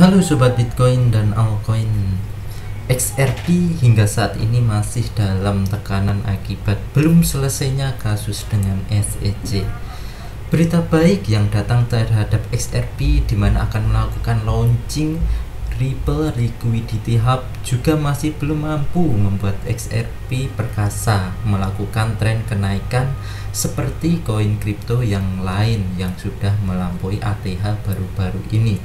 Halo Sobat Bitcoin dan Altcoin. XRP hingga saat ini masih dalam tekanan akibat belum selesainya kasus dengan SEC. Berita baik yang datang terhadap XRP di mana akan melakukan launching Ripple Liquidity Hub juga masih belum mampu membuat XRP perkasa melakukan tren kenaikan seperti koin kripto yang lain yang sudah melampaui ATH baru-baru ini.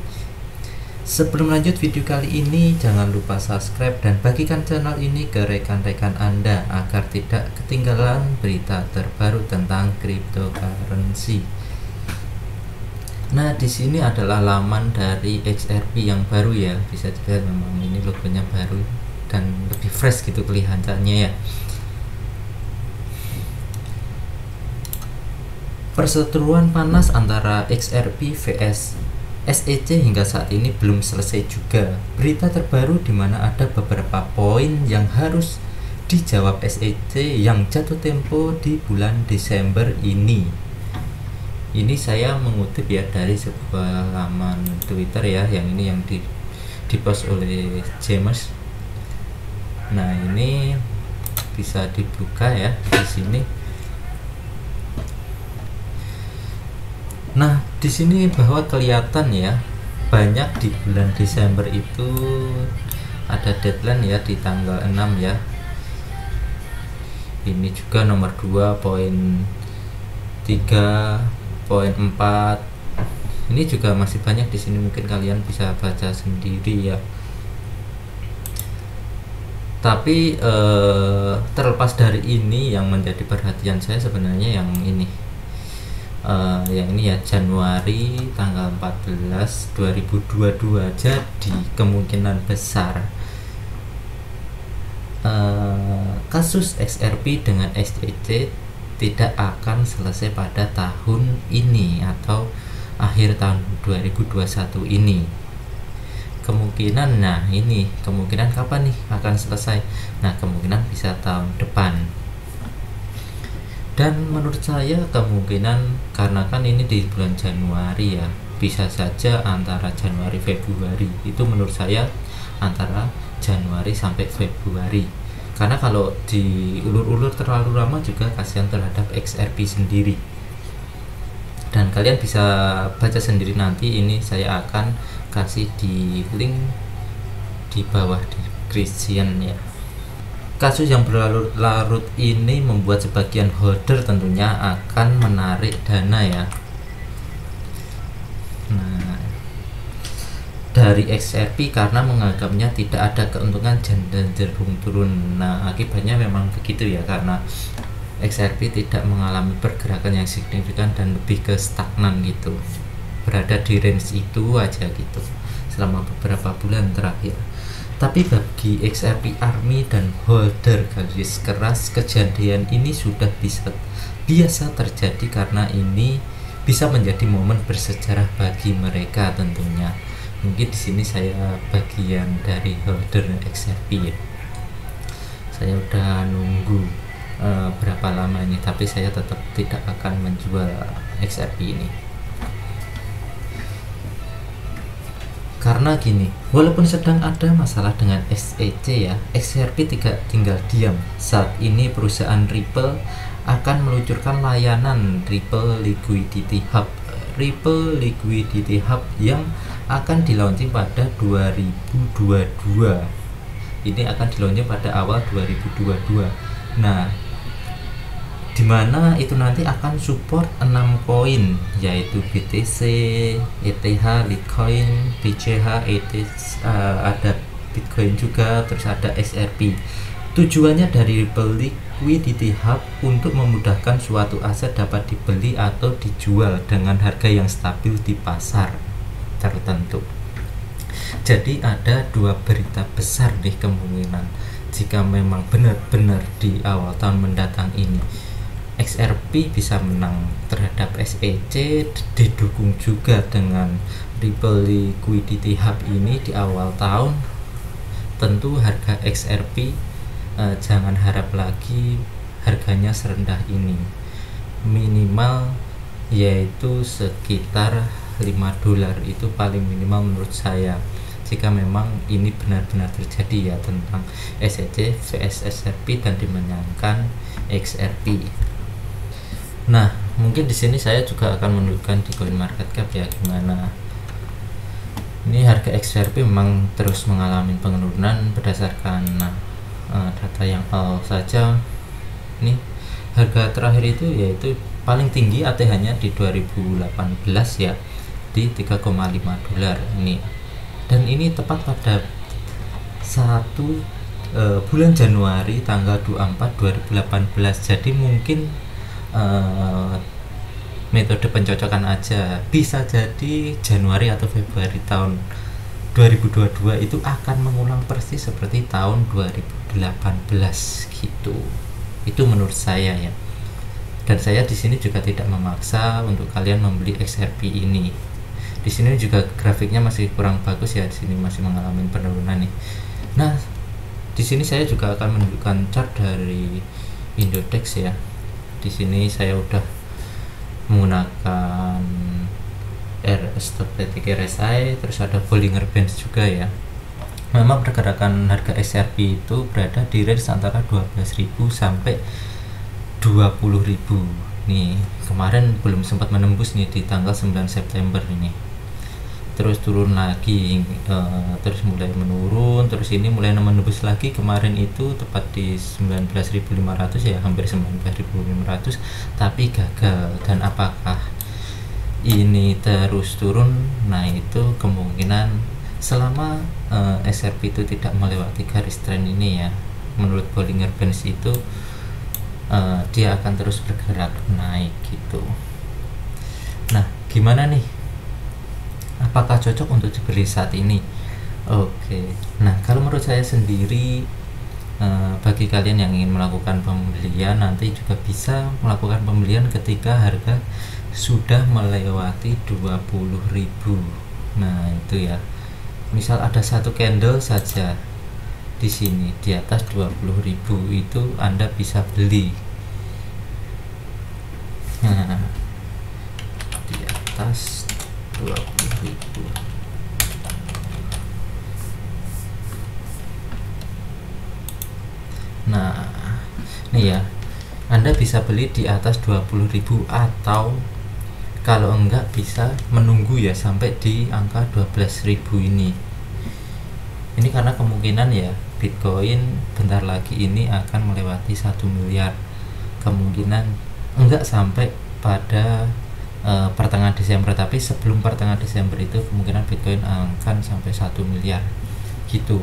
Sebelum lanjut video kali ini, jangan lupa subscribe dan bagikan channel ini ke rekan-rekan Anda agar tidak ketinggalan berita terbaru tentang cryptocurrency. Nah, di sini adalah laman dari XRP yang baru ya. Bisa dilihat memang ini logonya baru dan lebih fresh gitu kelihatannya ya. Perseteruan panas antara XRP vs SEC hingga saat ini belum selesai juga. Berita terbaru di mana ada beberapa poin yang harus dijawab SEC yang jatuh tempo di bulan Desember ini. Ini saya mengutip ya dari sebuah laman Twitter ya, yang ini yang dipost oleh James. Nah, ini bisa dibuka ya di sini. Nah, di sini bahwa kelihatan ya, banyak di bulan Desember itu ada deadline ya di tanggal 6 ya. Ini juga nomor 2 poin 3 poin 4. Ini juga masih banyak di sini, mungkin kalian bisa baca sendiri ya. Tapi terlepas dari ini, yang menjadi perhatian saya sebenarnya yang ini. Yang ini ya, Januari tanggal 14 2022. Jadi kemungkinan besar kasus XRP dengan SEC tidak akan selesai pada tahun ini atau akhir tahun 2021 ini. Kemungkinan, nah ini kemungkinan kapan nih akan selesai? Nah, kemungkinan bisa tahun depan. Dan menurut saya kemungkinan, karena kan ini di bulan Januari ya, bisa saja antara Januari Februari. Itu menurut saya antara Januari sampai Februari. Karena kalau diulur-ulur terlalu lama juga kasihan terhadap XRP sendiri. Dan kalian bisa baca sendiri nanti, ini saya akan kasih di link di bawah description ya. Kasus yang berlarut-larut ini membuat sebagian holder tentunya akan menarik dana ya. Nah, dari XRP karena menganggapnya tidak ada keuntungan dan cenderung turun. Nah, akibatnya memang begitu ya, karena XRP tidak mengalami pergerakan yang signifikan dan lebih ke stagnan gitu. Berada di range itu aja gitu selama beberapa bulan terakhir. Tapi bagi XRP Army dan holder garis keras, kejadian ini sudah biasa terjadi karena ini bisa menjadi momen bersejarah bagi mereka tentunya. Mungkin di sini saya bagian dari holder XRP ya. Saya udah nunggu berapa lama ini, tapi saya tetap tidak akan menjual XRP ini. Karena gini, walaupun sedang ada masalah dengan SEC ya, XRP tidak tinggal diam. Saat ini perusahaan Ripple akan meluncurkan layanan Ripple Liquidity Hub. Ripple Liquidity Hub yang akan dilaunching pada 2022. Ini akan dilaunching pada awal 2022. Nah, dimana itu nanti akan support 6 koin, yaitu BTC, ETH, Litecoin, BCH, ETH, ada Bitcoin juga, terus ada XRP. Tujuannya dari Ripple Liquidity Hub untuk memudahkan suatu aset dapat dibeli atau dijual dengan harga yang stabil di pasar tertentu. Jadi ada 2 berita besar nih kemungkinan jika memang benar-benar di awal tahun mendatang ini XRP bisa menang terhadap SEC, didukung juga dengan Ripple Liquidity Hub ini di awal tahun. Tentu harga XRP jangan harap lagi harganya serendah ini, minimal yaitu sekitar $5 itu paling minimal menurut saya. jika memang ini benar-benar terjadi ya, tentang SEC vs XRP dan dimenangkan XRP. Nah, mungkin di sini saya juga akan menunjukkan di CoinMarketCap ya gimana. Ini harga XRP memang terus mengalami penurunan berdasarkan data yang awal saja. Ini harga terakhir itu yaitu paling tinggi ATH-nya di 2018 ya, di 3,5 dolar ini. Dan ini tepat pada bulan Januari tanggal 24 2018. Jadi mungkin metode pencocokan aja, bisa jadi Januari atau Februari tahun 2022 itu akan mengulang persis seperti tahun 2018 gitu. Itu menurut saya ya. Dan saya di sini juga tidak memaksa untuk kalian membeli XRP ini. Di sini juga grafiknya masih kurang bagus ya, di sini masih mengalami penurunan nih. Nah, di sini saya juga akan menunjukkan chart dari Indodex ya. Di sini saya udah menggunakan RSI, terus ada Bollinger Bands juga ya. Memang pergerakan harga XRP itu berada di range antara 12.000 sampai 20.000 nih. Kemarin belum sempat menembus nih di tanggal 9 September ini, terus turun lagi, terus mulai menurun, terus ini mulai menembus lagi. Kemarin itu tepat di 19.500 ya, hampir 19.500, tapi gagal. Dan apakah ini terus turun? Nah, itu kemungkinan selama XRP itu tidak melewati garis trend ini ya, menurut Bollinger Bands itu dia akan terus bergerak naik gitu. Nah, gimana nih, apakah cocok untuk dibeli saat ini? Oke. Nah, kalau menurut saya sendiri, bagi kalian yang ingin melakukan pembelian, nanti juga bisa melakukan pembelian ketika harga sudah melewati 20.000. Nah, itu ya. Misal ada satu candle saja di sini di atas 20.000, itu Anda bisa beli. Nah, di atas 20.000. Nah, nih ya, Anda bisa beli di atas 20.000, atau kalau enggak bisa menunggu ya sampai di angka 12.000 ini. Ini karena kemungkinan ya Bitcoin bentar lagi ini akan melewati 1 miliar. Kemungkinan enggak sampai pada pertengahan Desember, tapi sebelum pertengahan Desember itu kemungkinan Bitcoin akan sampai 1 miliar gitu.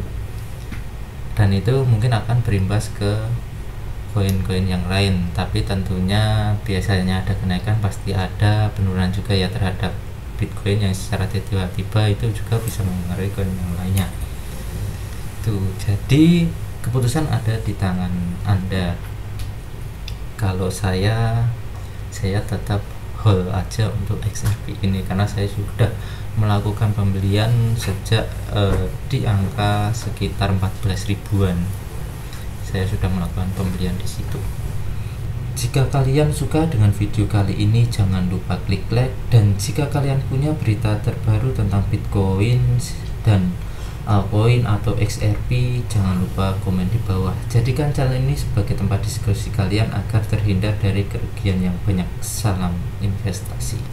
Dan itu mungkin akan berimbas ke koin-koin yang lain, tapi tentunya biasanya ada kenaikan, pasti ada penurunan juga ya terhadap Bitcoin yang secara tiba-tiba itu juga bisa mempengaruhi koin yang lainnya. Tuh, jadi keputusan ada di tangan Anda. Kalau saya tetap hold aja untuk XRP ini, karena saya sudah melakukan pembelian sejak di angka sekitar 14 ribuan. Saya sudah melakukan pembelian di situ. Jika kalian suka dengan video kali ini, jangan lupa klik like, dan jika kalian punya berita terbaru tentang Bitcoin dan altcoin atau XRP, jangan lupa komen di bawah. Jadikan channel ini sebagai tempat diskusi kalian agar terhindar dari kerugian yang banyak. Salam investasi.